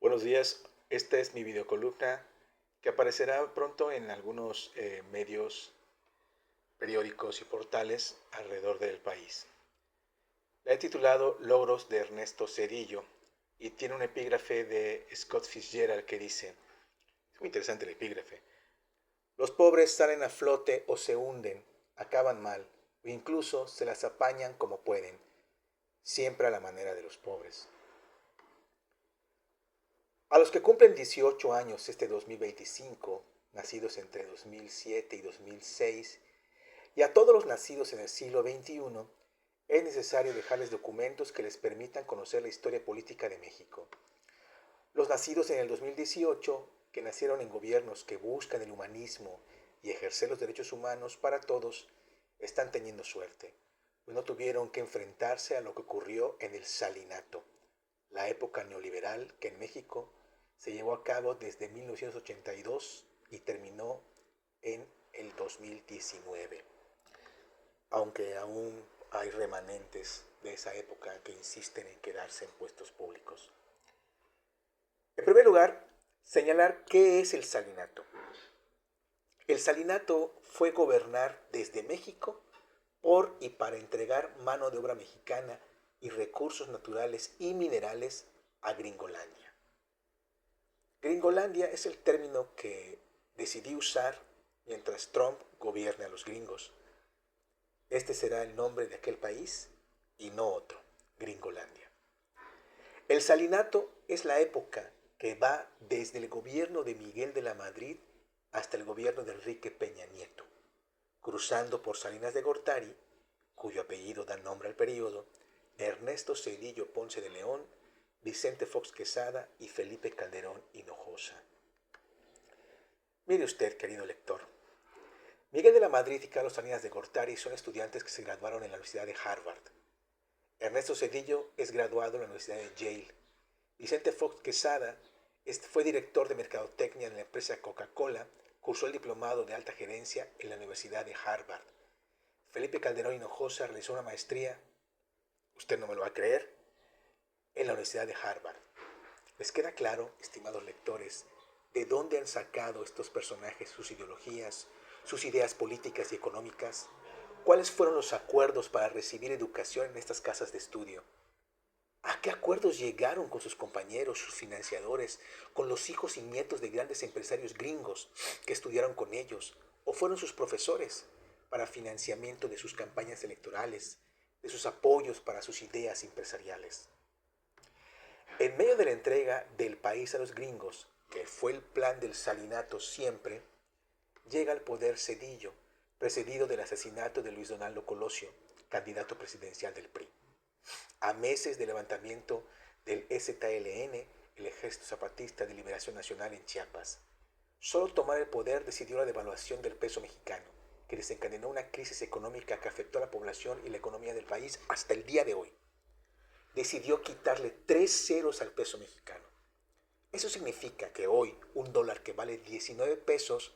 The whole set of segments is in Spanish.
Buenos días, esta es mi videocolumna que aparecerá pronto en algunos medios, periódicos y portales alrededor del país. La he titulado Logros de Ernesto Zedillo y tiene un epígrafe de Scott Fitzgerald que dice, es muy interesante el epígrafe, los pobres salen a flote o se hunden, acaban mal, o incluso se las apañan como pueden, siempre a la manera de los pobres. A los que cumplen 18 años este 2025, nacidos entre 2007 y 2006, y a todos los nacidos en el siglo XXI, es necesario dejarles documentos que les permitan conocer la historia política de México. Los nacidos en el 2018, que nacieron en gobiernos que buscan el humanismo y ejercer los derechos humanos para todos, están teniendo suerte, pues no tuvieron que enfrentarse a lo que ocurrió en el Salinato, la época neoliberal que en México se llevó a cabo desde 1982 y terminó en el 2019, aunque aún hay remanentes de esa época que insisten en quedarse en puestos públicos. En primer lugar, señalar qué es el salinato. El salinato fue gobernar desde México por y para entregar mano de obra mexicana y recursos naturales y minerales a Gringolandia. Gringolandia es el término que decidí usar mientras Trump gobierne a los gringos. Este será el nombre de aquel país y no otro, Gringolandia. El salinato es la época que va desde el gobierno de Miguel de la Madrid hasta el gobierno de Enrique Peña Nieto, cruzando por Salinas de Gortari, cuyo apellido da nombre al periodo, Ernesto Zedillo Ponce de León, Vicente Fox Quesada y Felipe Calderón Hinojosa. Mire usted, querido lector, Miguel de la Madrid y Carlos Salinas de Gortari son estudiantes que se graduaron en la Universidad de Harvard. Ernesto Zedillo es graduado en la Universidad de Yale. Vicente Fox Quesada fue director de mercadotecnia en la empresa Coca-Cola, cursó el diplomado de alta gerencia en la Universidad de Harvard. Felipe Calderón Hinojosa realizó una maestría, usted no me lo va a creer, en la Universidad de Harvard. ¿Les queda claro, estimados lectores, de dónde han sacado estos personajes sus ideologías, sus ideas políticas y económicas? ¿Cuáles fueron los acuerdos para recibir educación en estas casas de estudio? ¿A qué acuerdos llegaron con sus compañeros, sus financiadores, con los hijos y nietos de grandes empresarios gringos que estudiaron con ellos o fueron sus profesores para financiamiento de sus campañas electorales, de sus apoyos para sus ideas empresariales? En medio de la entrega del país a los gringos, que fue el plan del salinato siempre, llega al poder Zedillo, precedido del asesinato de Luis Donaldo Colosio, candidato presidencial del PRI. A meses del levantamiento del EZLN, el Ejército Zapatista de Liberación Nacional en Chiapas. Solo tomar el poder decidió la devaluación del peso mexicano, que desencadenó una crisis económica que afectó a la población y la economía del país hasta el día de hoy. Decidió quitarle 3 ceros al peso mexicano. Eso significa que hoy un dólar que vale 19 pesos,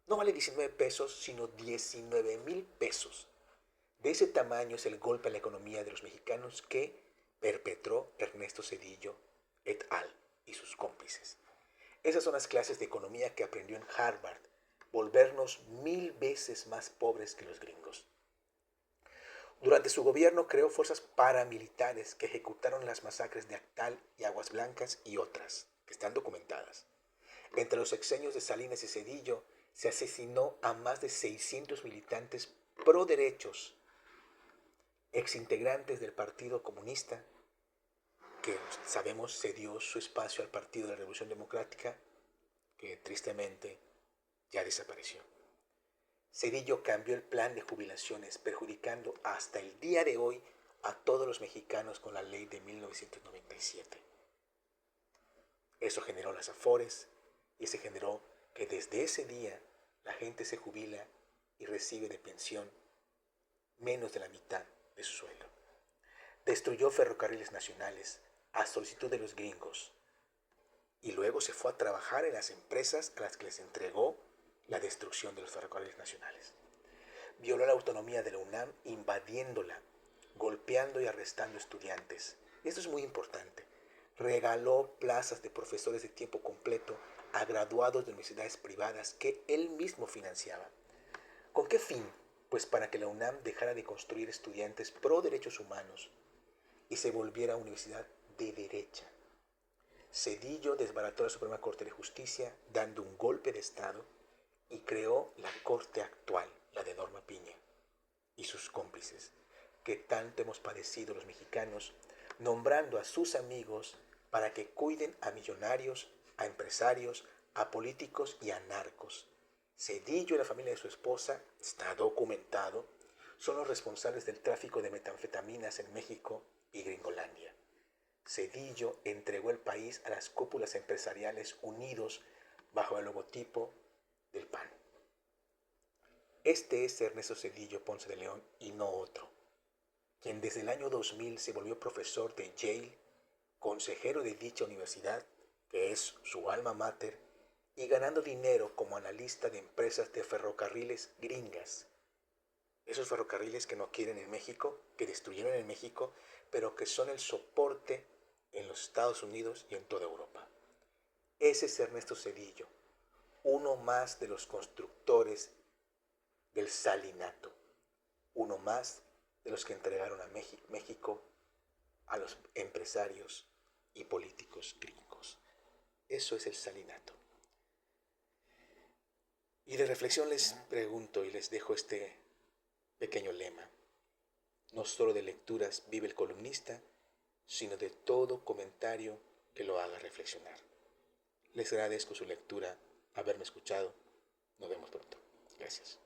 no vale 19 pesos, sino 19,000 pesos. De ese tamaño es el golpe a la economía de los mexicanos que perpetró Ernesto Zedillo et al. Y sus cómplices. Esas son las clases de economía que aprendió en Harvard, volvernos 1000 veces más pobres que los gringos. Durante su gobierno creó fuerzas paramilitares que ejecutaron las masacres de Actal y Aguas Blancas y otras, que están documentadas. Entre los sexenios de Salinas y Zedillo se asesinó a más de 600 militantes pro derechos, exintegrantes del Partido Comunista, que sabemos cedió su espacio al Partido de la Revolución Democrática, que tristemente ya desapareció. Zedillo cambió el plan de jubilaciones, perjudicando hasta el día de hoy a todos los mexicanos con la ley de 1997. Eso generó las afores y se generó que desde ese día la gente se jubila y recibe de pensión menos de la mitad de su sueldo. Destruyó ferrocarriles nacionales a solicitud de los gringos y luego se fue a trabajar en las empresas a las que les entregó la destrucción de los ferrocarriles nacionales. Violó la autonomía de la UNAM invadiéndola, golpeando y arrestando estudiantes. Y esto es muy importante. regaló plazas de profesores de tiempo completo a graduados de universidades privadas que él mismo financiaba. ¿Con qué fin? Pues para que la UNAM dejara de construir estudiantes pro derechos humanos y se volviera universidad de derecha. Zedillo desbarató la Suprema Corte de Justicia dando un golpe de Estado y creó la Corte actual, la de Norma Piña, y sus cómplices, que tanto hemos padecido los mexicanos, nombrando a sus amigos para que cuiden a millonarios, a empresarios, a políticos y a narcos. Zedillo y la familia de su esposa, está documentado, son los responsables del tráfico de metanfetaminas en México y Gringolandia. Zedillo entregó el país a las cúpulas empresariales unidos bajo el logotipo del PAN. Este es Ernesto Zedillo Ponce de León y no otro, quien desde el año 2000 se volvió profesor de Yale, consejero de dicha universidad, que es su alma mater, y ganando dinero como analista de empresas de ferrocarriles gringas. Esos ferrocarriles que no quieren en México, que destruyeron en México, pero que son el soporte en los Estados Unidos y en toda Europa. Ese es Ernesto Zedillo, uno más de los constructores del salinato, uno más de los que entregaron a México a los empresarios y políticos gringos. Eso es el salinato. Y de reflexión les pregunto y les dejo este pequeño lema. No solo de lecturas vive el columnista, sino de todo comentario que lo haga reflexionar. Les agradezco su lectura, haberme escuchado. Nos vemos pronto. Gracias.